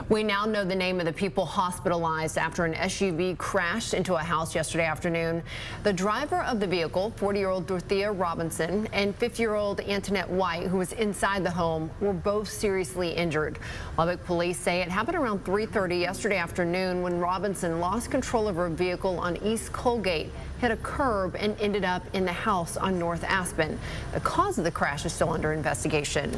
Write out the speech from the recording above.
We now know the name of the people hospitalized after an SUV crashed into a house yesterday afternoon. The driver of the vehicle, 40-year-old Dorothea Robinson, and 50-year-old Antoinette White, who was inside the home, were both seriously injured. Lubbock police say it happened around 3:30 yesterday afternoon when Robinson lost control of her vehicle on East Colgate, hit a curb, and ended up in the house on North Aspen. The cause of the crash is still under investigation.